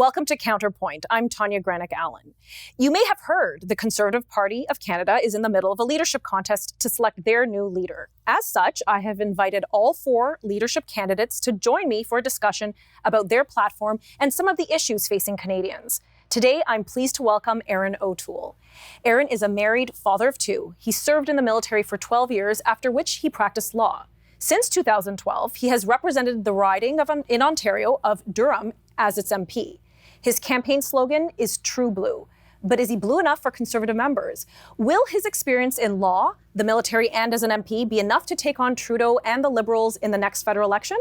Welcome to Counterpoint. I'm Tanya Granick-Allen. You may have heard the Conservative Party of Canada is in the middle of a leadership contest to select their new leader. As such, I have invited all four leadership candidates to join me for a discussion about their platform and some of the issues facing Canadians. Today, I'm pleased to welcome Erin O'Toole. Erin is a married father of two. He served in the military for 12 years, after which he practiced law. Since 2012, he has represented the riding in Ontario of Durham as its MP. His campaign slogan is True Blue. But is he blue enough for Conservative members? Will his experience in law, the military, and as an MP be enough to take on Trudeau and the Liberals in the next federal election?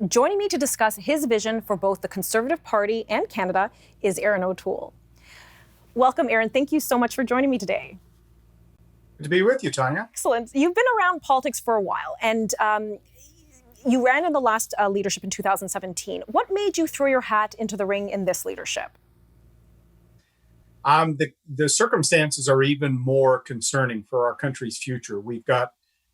Joining me to discuss his vision for both the Conservative Party and Canada is Erin O'Toole. Welcome, Erin. Thank you so much for joining me today. Good to be with you, Tanya. Excellent. You've been around politics for a while, and you ran in the last leadership in 2017. What made you throw your hat into the ring in this leadership? The circumstances are even more concerning for our country's future. We've got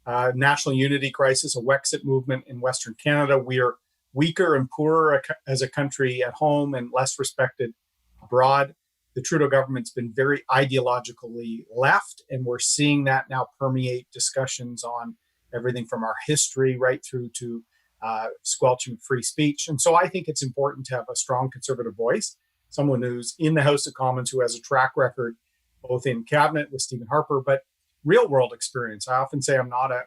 a national unity crisis, a Wexit movement in Western Canada. We are weaker and poorer as a country at home and less respected abroad. The Trudeau government's been very ideologically left, and we're seeing that now permeate discussions on everything from our history right through to squelching free speech. And so I think it's important to have a strong Conservative voice, someone who's in the House of Commons, who has a track record both in cabinet with Stephen Harper, but real world experience. I often say I'm not a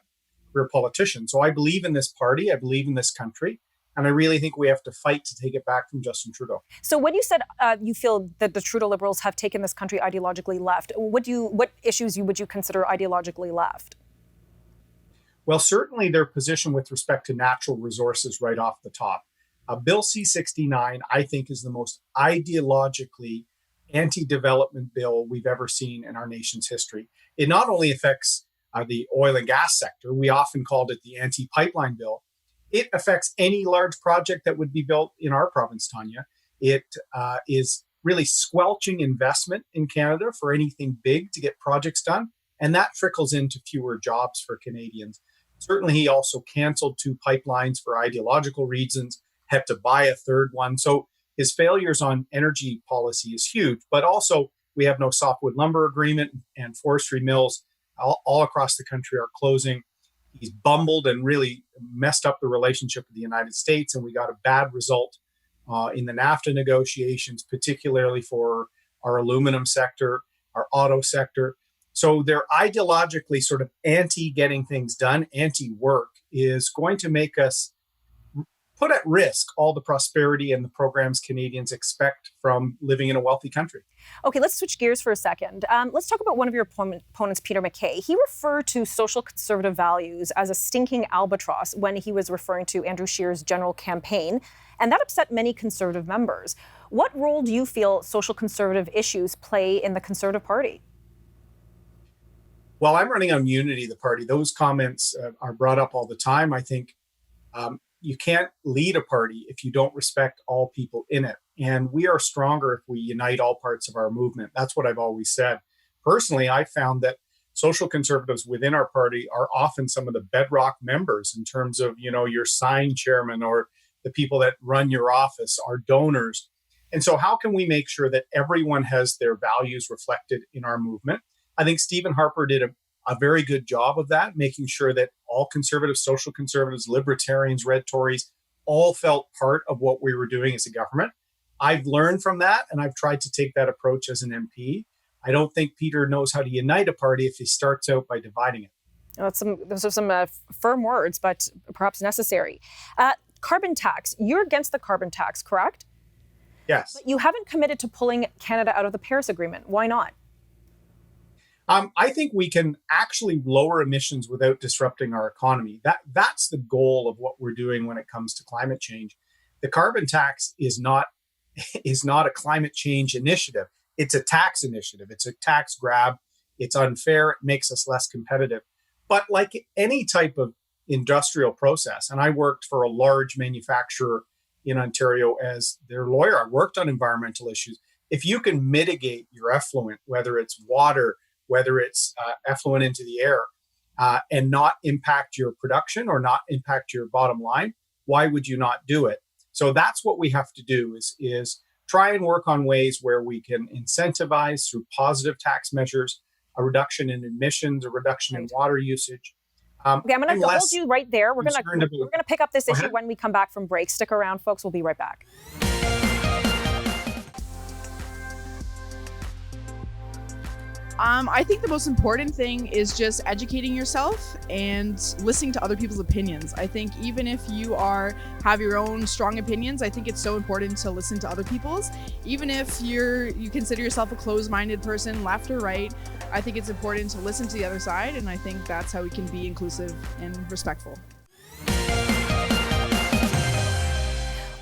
career politician. So I believe in this party, I believe in this country, and I really think we have to fight to take it back from Justin Trudeau. So when you said you feel that the Trudeau Liberals have taken this country ideologically left, what issues would you consider ideologically left? Well, certainly their position with respect to natural resources right off the top. Bill C-69, I think, is the most ideologically anti-development bill we've ever seen in our nation's history. It not only affects the oil and gas sector, we often called it the anti-pipeline bill. It affects any large project that would be built in our province, Tanya. It is really squelching investment in Canada for anything big to get projects done, and that trickles into fewer jobs for Canadians. Certainly, he also canceled 2 pipelines for ideological reasons, had to buy a third one. So his failures on energy policy is huge, but also we have no softwood lumber agreement, and forestry mills all across the country are closing. He's bumbled and really messed up the relationship with the United States, and we got a bad result in the NAFTA negotiations, particularly for our aluminum sector, our auto sector. So they're ideologically sort of anti-getting things done, anti-work, is going to make us put at risk all the prosperity and the programs Canadians expect from living in a wealthy country. Okay, let's switch gears for a second. Let's talk about one of your opponents, Peter MacKay. He referred to social conservative values as a stinking albatross when he was referring to Andrew Scheer's general campaign, and that upset many Conservative members. What role do you feel social conservative issues play in the Conservative Party? Well, I'm running on unity of the party. Those comments are brought up all the time. I think you can't lead a party if you don't respect all people in it. And we are stronger if we unite all parts of our movement. That's what I've always said. Personally, I found that social conservatives within our party are often some of the bedrock members in terms of, your sign chairman or the people that run your office, our donors. And so how can we make sure that everyone has their values reflected in our movement? I think Stephen Harper did a very good job of that, making sure that all conservatives, social conservatives, libertarians, red Tories, all felt part of what we were doing as a government. I've learned from that, and I've tried to take that approach as an MP. I don't think Peter knows how to unite a party if he starts out by dividing it. Those are some firm words, but perhaps necessary. Carbon tax. You're against the carbon tax, correct? Yes. But you haven't committed to pulling Canada out of the Paris Agreement. Why not? I think we can actually lower emissions without disrupting our economy. That's the goal of what we're doing when it comes to climate change. The carbon tax is not a climate change initiative. It's a tax initiative. It's a tax grab. It's unfair. It makes us less competitive. But like any type of industrial process, and I worked for a large manufacturer in Ontario as their lawyer. I worked on environmental issues. If you can mitigate your effluent, whether it's water, whether it's effluent into the air, and not impact your production or not impact your bottom line, why would you not do it? So that's what we have to do is try and work on ways where we can incentivize through positive tax measures, a reduction in emissions, a reduction in Right. water usage. Okay, I'm going I'm to hold less you right there. concerned We're about. gonna pick up this Go issue ahead. when we come back from break. Stick around, folks. We'll be right back. I think the most important thing is just educating yourself and listening to other people's opinions. I think even if you have your own strong opinions, I think it's so important to listen to other people's. Even if you consider yourself a closed-minded person, left or right, I think it's important to listen to the other side, and I think that's how we can be inclusive and respectful.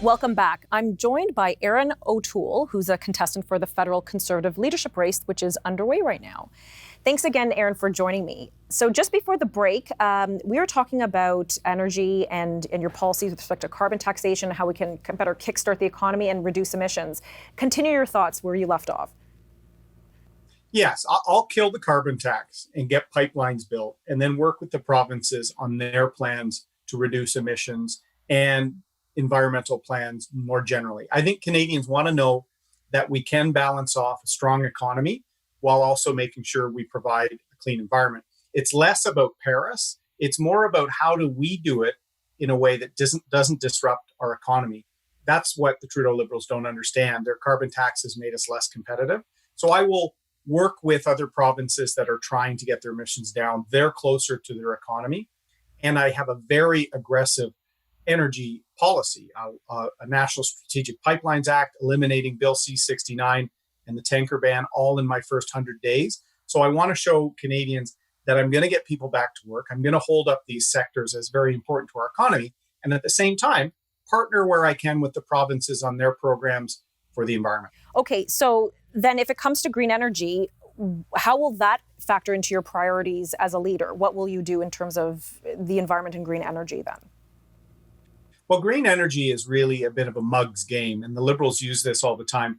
Welcome back. I'm joined by Erin O'Toole, who's a contestant for the federal Conservative leadership race, which is underway right now. Thanks again, Erin, for joining me. So just before the break, we were talking about energy and your policies with respect to carbon taxation, how we can better kickstart the economy and reduce emissions. Continue your thoughts where you left off. Yes, I'll kill the carbon tax and get pipelines built and then work with the provinces on their plans to reduce emissions and environmental plans more generally. I think Canadians want to know that we can balance off a strong economy while also making sure we provide a clean environment. It's less about Paris. It's more about how do we do it in a way that doesn't disrupt our economy. That's what the Trudeau Liberals don't understand. Their carbon tax has made us less competitive. So I will work with other provinces that are trying to get their emissions down. They're closer to their economy. And I have a very aggressive energy policy, a National Strategic Pipelines Act, eliminating Bill C-69 and the tanker ban all in my first 100 days. So I want to show Canadians that I'm going to get people back to work. I'm going to hold up these sectors as very important to our economy. And at the same time, partner where I can with the provinces on their programs for the environment. Okay, so then if it comes to green energy, how will that factor into your priorities as a leader? What will you do in terms of the environment and green energy then? Well, green energy is really a bit of a mug's game, and the Liberals use this all the time.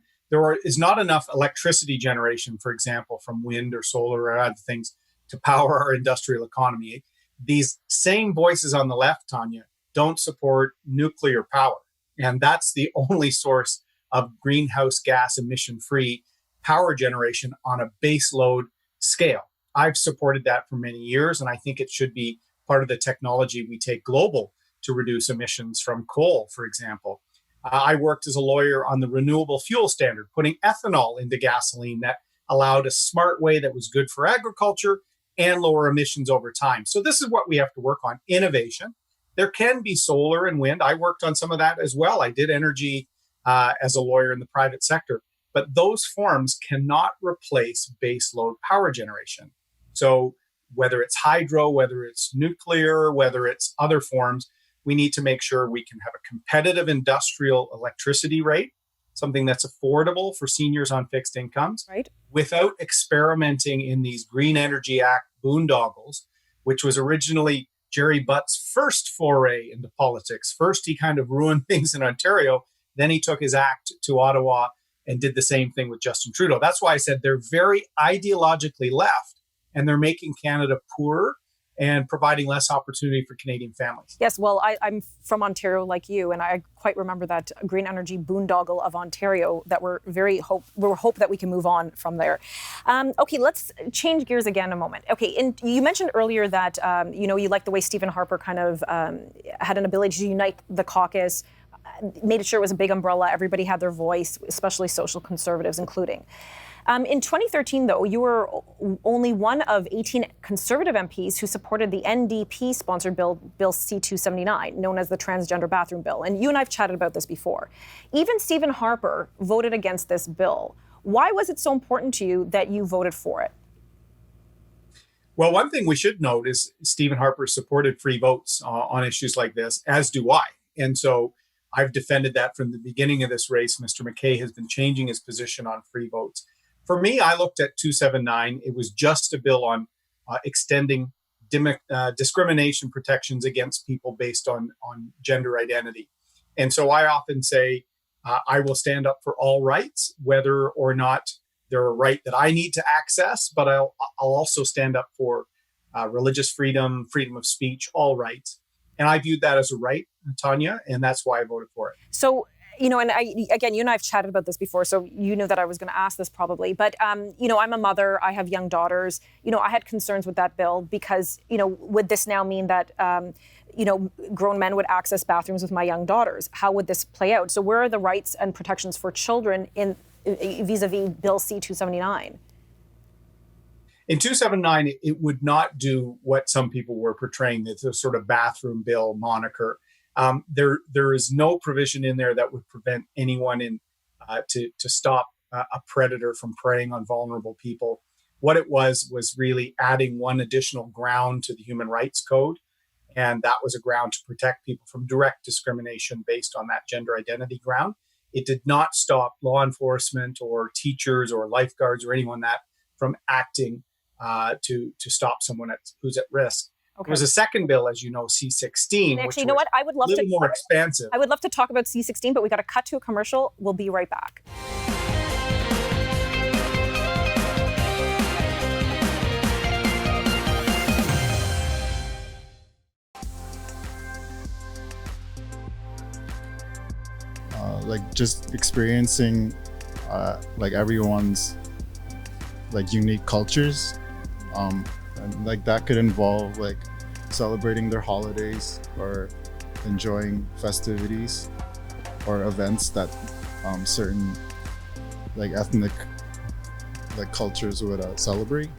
Is not enough electricity generation, for example, from wind or solar or other things to power our industrial economy. These same voices on the left, Tanya, don't support nuclear power. And that's the only source of greenhouse gas emission-free power generation on a base load scale. I've supported that for many years, and I think it should be part of the technology we take global to reduce emissions from coal, for example. I worked as a lawyer on the renewable fuel standard, putting ethanol into gasoline that allowed a smart way that was good for agriculture and lower emissions over time. So this is what we have to work on, innovation. There can be solar and wind. I worked on some of that as well. I did energy as a lawyer in the private sector, but those forms cannot replace baseload power generation. So whether it's hydro, whether it's nuclear, whether it's other forms, we need to make sure we can have a competitive industrial electricity rate, something that's affordable for seniors on fixed incomes, right, without experimenting in these Green Energy Act boondoggles, which was originally Jerry Butt's first foray into politics. First, he kind of ruined things in Ontario. Then he took his act to Ottawa and did the same thing with Justin Trudeau. That's why I said they're very ideologically left, and they're making Canada poorer and providing less opportunity for Canadian families. Yes, well, I'm from Ontario like you, and I quite remember that green energy boondoggle of Ontario that we're hope that we can move on from there. Okay, let's change gears again a moment. Okay, and you mentioned earlier that, you like the way Stephen Harper kind of had an ability to unite the caucus, made sure it was a big umbrella, everybody had their voice, especially social conservatives including. In 2013, though, you were only one of 18 Conservative MPs who supported the NDP-sponsored Bill C-279, known as the Transgender Bathroom Bill. And you and I have chatted about this before. Even Stephen Harper voted against this bill. Why was it so important to you that you voted for it? Well, one thing we should note is Stephen Harper supported free votes on issues like this, as do I. And so I've defended that from the beginning of this race. Mr. McKay has been changing his position on free votes. For me, I looked at 279. It was just a bill on extending discrimination protections against people based on gender identity. And so I often say I will stand up for all rights, whether or not they're a right that I need to access, but I'll also stand up for religious freedom, freedom of speech, all rights. And I viewed that as a right, Tanya, and that's why I voted for it. So And again, you and I have chatted about this before, so you knew that I was going to ask this probably. But, I'm a mother. I have young daughters. I had concerns with that bill because, would this now mean that, grown men would access bathrooms with my young daughters? How would this play out? So where are the rights and protections for children in vis-a-vis Bill C-279? In 279, it would not do what some people were portraying, the sort of bathroom bill moniker. There is no provision in there that would prevent anyone to stop a predator from preying on vulnerable people. What it was really adding one additional ground to the Human Rights Code, and that was a ground to protect people from direct discrimination based on that gender identity ground. It did not stop law enforcement or teachers or lifeguards or anyone that from acting to stop someone who's at risk. Okay. There was a second bill, as you know, C-16, Actually, which you know what? I would love a little more expansive. I would love to talk about C-16, but we got to cut to a commercial. We'll be right back. Just experiencing everyone's unique cultures, and that could involve celebrating their holidays or enjoying festivities or events that certain ethnic cultures would celebrate.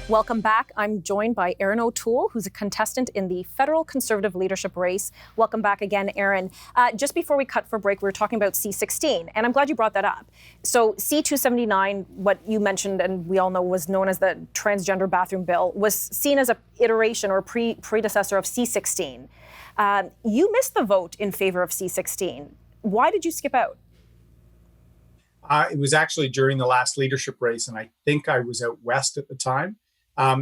Welcome back. I'm joined by Erin O'Toole, who's a contestant in the federal Conservative leadership race. Welcome back again, Erin. Just before we cut for break, we were talking about C-16, and I'm glad you brought that up. So C-279, what you mentioned, and we all know was known as the transgender bathroom bill, was seen as an iteration or predecessor of C-16. You missed the vote in favor of C-16. Why did you skip out? It was actually during the last leadership race, and I think I was out west at the time.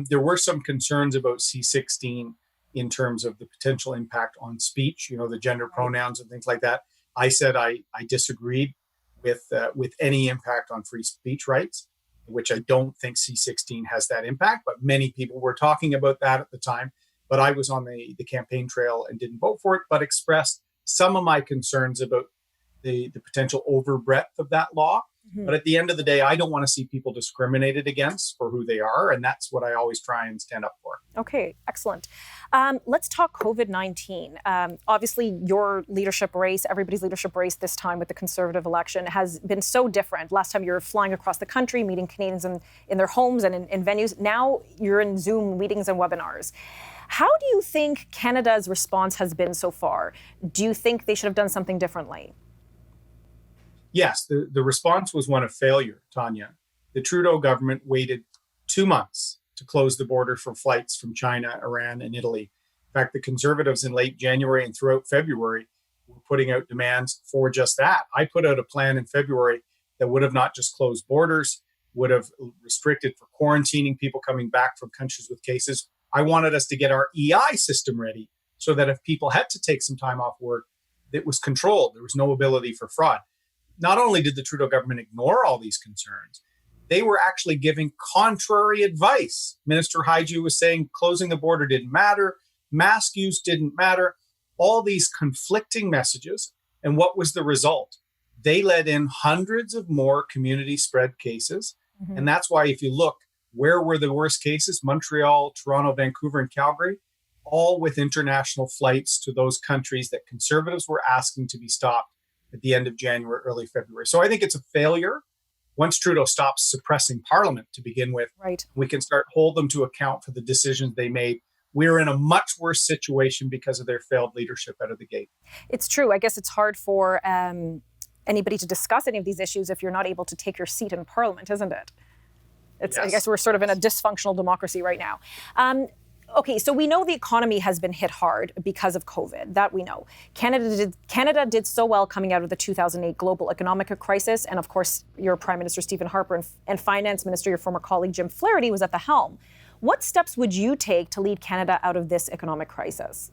There were some concerns about C-16 in terms of the potential impact on speech, the gender pronouns and things like that. I said I disagreed with any impact on free speech rights, which I don't think C-16 has that impact, but many people were talking about that at the time. But I was on the campaign trail and didn't vote for it, but expressed some of my concerns about the potential overbreadth of that law. Mm-hmm. But at the end of the day, I don't want to see people discriminated against for who they are. And that's what I always try and stand up for. Okay, excellent. Let's talk COVID-19. Obviously, your leadership race, everybody's leadership race this time with the Conservative election has been so different. Last time you were flying across the country, meeting Canadians in their homes and in venues. Now you're in Zoom meetings and webinars. How do you think Canada's response has been so far? Do you think they should have done something differently? Yes, the response was one of failure, Tanya. The Trudeau government waited 2 months to close the border for flights from China, Iran, and Italy. In fact, the Conservatives in late January and throughout February were putting out demands for just that. I put out a plan in February that would have not just closed borders, would have restricted for quarantining people coming back from countries with cases. I wanted us to get our EI system ready so that if people had to take some time off work, it was controlled. There was no ability for fraud. Not only did the Trudeau government ignore all these concerns, they were actually giving contrary advice. Minister Haiju was saying closing the border didn't matter, mask use didn't matter, all these conflicting messages. And what was the result? They let in hundreds of more community spread cases. Mm-hmm. And that's why if you look, where were the worst cases? Montreal, Toronto, Vancouver, and Calgary, all with international flights to those countries that Conservatives were asking to be stopped at the end of January, early February. So I think it's a failure. Once Trudeau stops suppressing Parliament to begin with, right, we can start hold them to account for the decisions they made. We're in a much worse situation because of their failed leadership out of the gate. It's true. I guess it's hard for anybody to discuss any of these issues if you're not able to take your seat in Parliament, isn't it? Yes. I guess we're sort of in a dysfunctional democracy right now. Okay, so we know the economy has been hit hard because of COVID. That we know. Canada did so well coming out of the 2008 global economic crisis. And of course, your Prime Minister, Stephen Harper, and Finance Minister, your former colleague, Jim Flaherty, was at the helm. What steps would you take to lead Canada out of this economic crisis?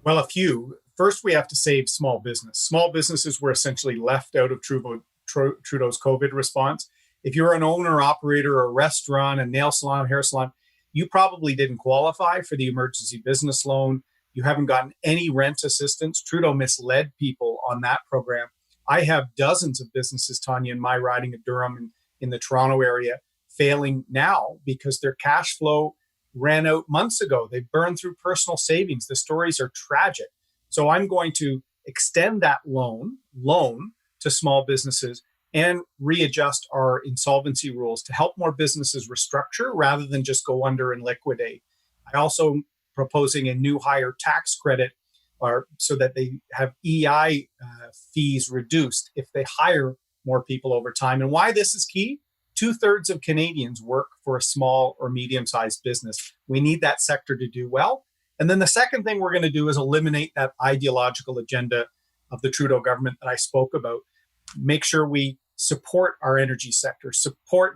Well, a few. First, we have to save small business. Small businesses were essentially left out of Trudeau's COVID response. If you're an owner, operator, a restaurant, a nail salon, hair salon, you probably didn't qualify for the emergency business loan. You haven't gotten any rent assistance. Trudeau misled people on that program. I have dozens of businesses, Tanya, in my riding of Durham and in the Toronto area failing now because their cash flow ran out months ago. They burned through personal savings. The stories are tragic. So I'm going to extend that loan to small businesses and readjust our insolvency rules to help more businesses restructure rather than just go under and liquidate. I also proposing a new higher tax credit so that they have EI fees reduced if they hire more people over time. And why this is key? 2/3 of Canadians work for a small or medium-sized business. We need that sector to do well. And then the second thing we're going to do is eliminate that ideological agenda of the Trudeau government that I spoke about. Make sure we support our energy sector,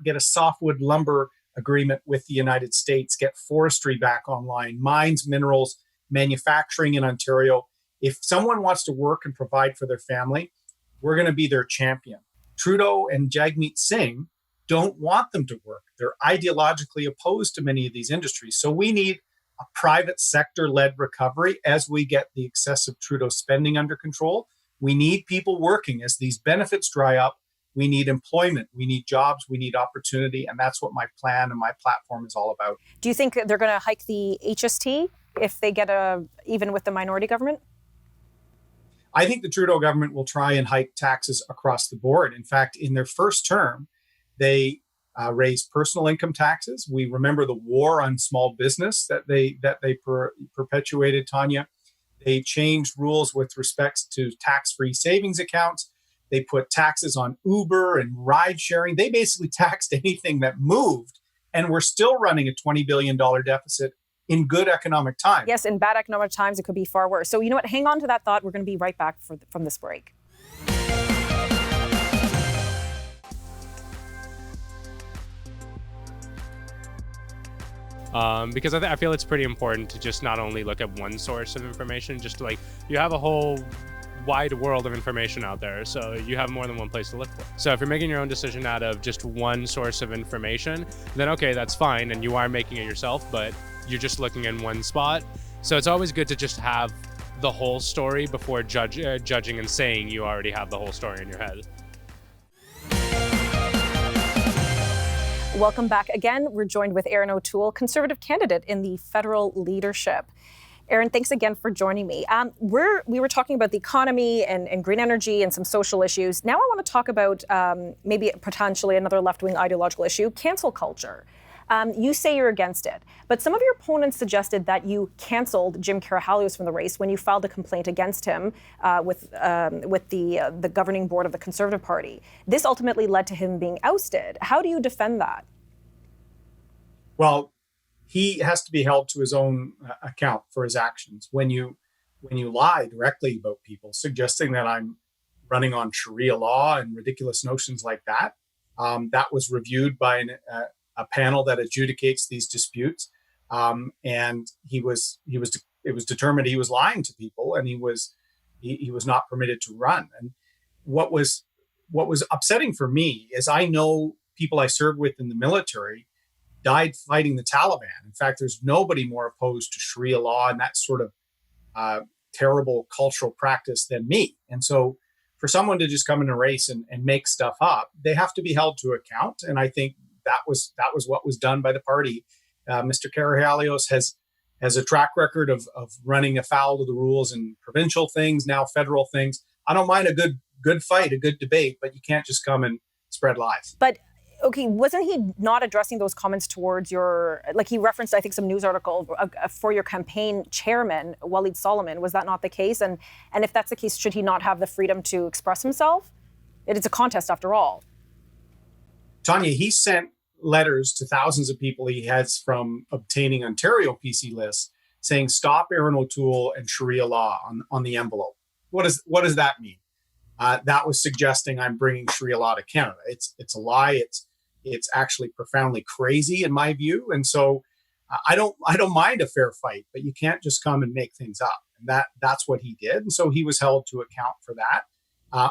get a softwood lumber agreement with the United States, get forestry back online, mines, minerals, manufacturing in Ontario. If someone wants to work and provide for their family, we're going to be their champion. Trudeau and Jagmeet Singh don't want them to work. They're ideologically opposed to many of these industries. So we need a private sector-led recovery as we get the excessive Trudeau spending under control. We need people working as these benefits dry up. We need employment, we need jobs, we need opportunity, and that's what my plan and my platform is all about. Do you think they're going to hike the HST if they get even with the minority government? I think the Trudeau government will try and hike taxes across the board. In fact, in their first term, they raised personal income taxes. We remember the war on small business that they perpetuated, Tanya. They changed rules with respect to tax-free savings accounts. They put taxes on Uber and ride sharing. They basically taxed anything that moved, and we're still running a $20 billion deficit in good economic times. Yes, in bad economic times, it could be far worse. So you know what? Hang on to that thought. We're going to be right back from this break. Because I feel it's pretty important to just not only look at one source of information, just like you have a whole wide world of information out there, so you have more than one place to look for. So if you're making your own decision out of just one source of information, then okay, that's fine, and you are making it yourself, but you're just looking in one spot. So it's always good to just have the whole story before judging and saying you already have the whole story in your head. Welcome back again. We're joined with Erin O'Toole, Conservative candidate in the federal leadership. Erin, thanks again for joining me. We were talking about the economy and green energy and some social issues. Now I want to talk about maybe potentially another left-wing ideological issue, cancel culture. You say you're against it, but some of your opponents suggested that you canceled Jim Karahalios from the race when you filed a complaint against him with the governing board of the Conservative Party. This ultimately led to him being ousted. How do you defend that? Well, he has to be held to his own account for his actions. When you lie directly about people, suggesting that I'm running on Sharia law and ridiculous notions like that, that was reviewed by a panel that adjudicates these disputes, and it was determined he was lying to people, and he was not permitted to run. And what was upsetting for me is I know people I served with in the military died fighting the Taliban. In fact, there's nobody more opposed to Sharia law and that sort of terrible cultural practice than me. And so for someone to just come in a race and make stuff up, they have to be held to account. And I think that was what was done by the party. Mr. Karahalios has a track record of running afoul of the rules in provincial things, now federal things. I don't mind a good fight, a good debate, but you can't just come and spread lies. But okay, wasn't he not addressing those comments towards he referenced, I think, some news article for your campaign chairman, Waleed Solomon. Was that not the case? And if that's the case, should he not have the freedom to express himself? It is a contest after all. Tanya, he sent letters to thousands of people he has from obtaining Ontario PC lists saying, stop Erin O'Toole and Sharia law on the envelope. What does that mean? That was suggesting I'm bringing Sharia law to Canada. It's a lie. It's actually profoundly crazy in my view. And so I don't mind a fair fight, but you can't just come and make things up. And that's what he did. And so he was held to account for that.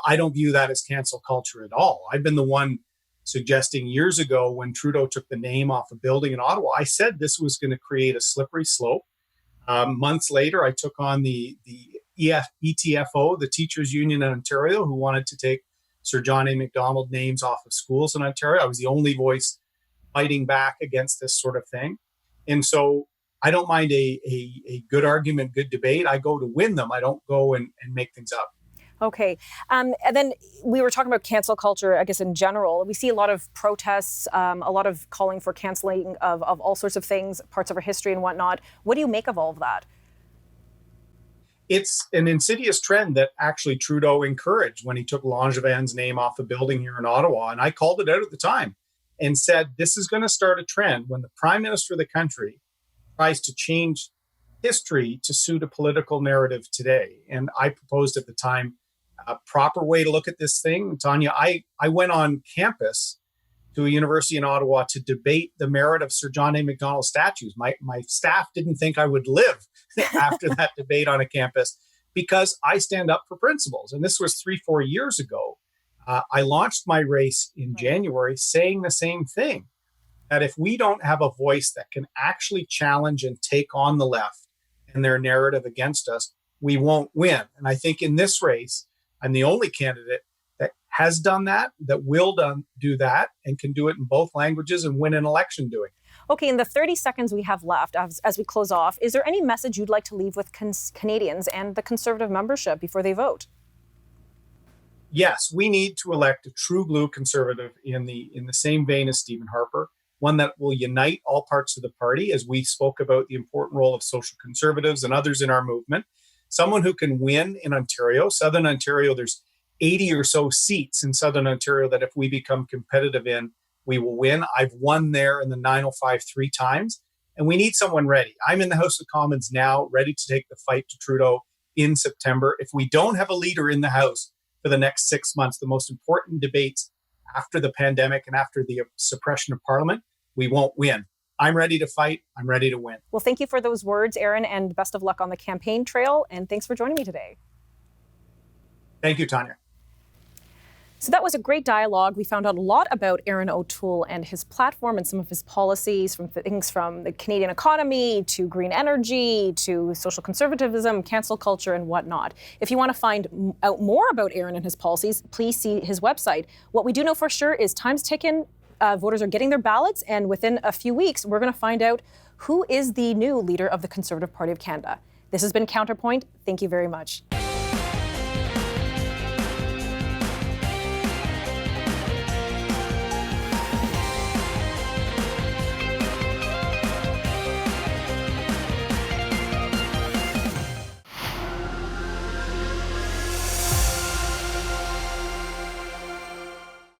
I don't view that as cancel culture at all. I've been the one suggesting years ago when Trudeau took the name off a building in Ottawa, I said this was going to create a slippery slope Months later, I took on the ETFO, the Teachers Union in Ontario, who wanted to take Sir John A. Macdonald names off of schools in Ontario. I was the only voice fighting back against this sort of thing. And so I don't mind a good argument, good debate. I go to win them. I don't go and make things up. Okay. And then we were talking about cancel culture, I guess, in general. We see a lot of protests, a lot of calling for canceling of all sorts of things, parts of our history and whatnot. What do you make of all of that? It's an insidious trend that actually Trudeau encouraged when he took Langevin's name off a building here in Ottawa. And I called it out at the time and said, this is going to start a trend when the Prime Minister of the country tries to change history to suit a political narrative today. And I proposed at the time a proper way to look at this thing. Tanya, I went on campus to a university in Ottawa to debate the merit of Sir John A. Macdonald statues. My staff didn't think I would live after that debate on a campus because I stand up for principles. And this was 3-4 years ago. I launched my race in January saying the same thing, that if we don't have a voice that can actually challenge and take on the left and their narrative against us, we won't win. And I think in this race, I'm the only candidate that has done that, that will do that, and can do it in both languages and win an election doing it. Okay, in the 30 seconds we have left, as we close off, is there any message you'd like to leave with Canadians and the Conservative membership before they vote? Yes, we need to elect a true blue Conservative in the same vein as Stephen Harper, one that will unite all parts of the party, as we spoke about the important role of social conservatives and others in our movement. Someone who can win in Ontario. Southern Ontario, there's 80 or so seats in Southern Ontario that if we become competitive in, we will win. I've won there in the 905 3 times, and we need someone ready. I'm in the House of Commons now, ready to take the fight to Trudeau in September. If we don't have a leader in the House for the next 6 months, the most important debates after the pandemic and after the suppression of Parliament, we won't win. I'm ready to fight. I'm ready to win. Well, thank you for those words, Erin, and best of luck on the campaign trail. And thanks for joining me today. Thank you, Tanya. So that was a great dialogue. We found out a lot about Erin O'Toole and his platform and some of his policies, from things from the Canadian economy to green energy to social conservatism, cancel culture, and whatnot. If you want to find out more about Erin and his policies, please see his website. What we do know for sure is time's ticking. Voters are getting their ballots, and within a few weeks, we're going to find out who is the new leader of the Conservative Party of Canada. This has been Counterpoint. Thank you very much.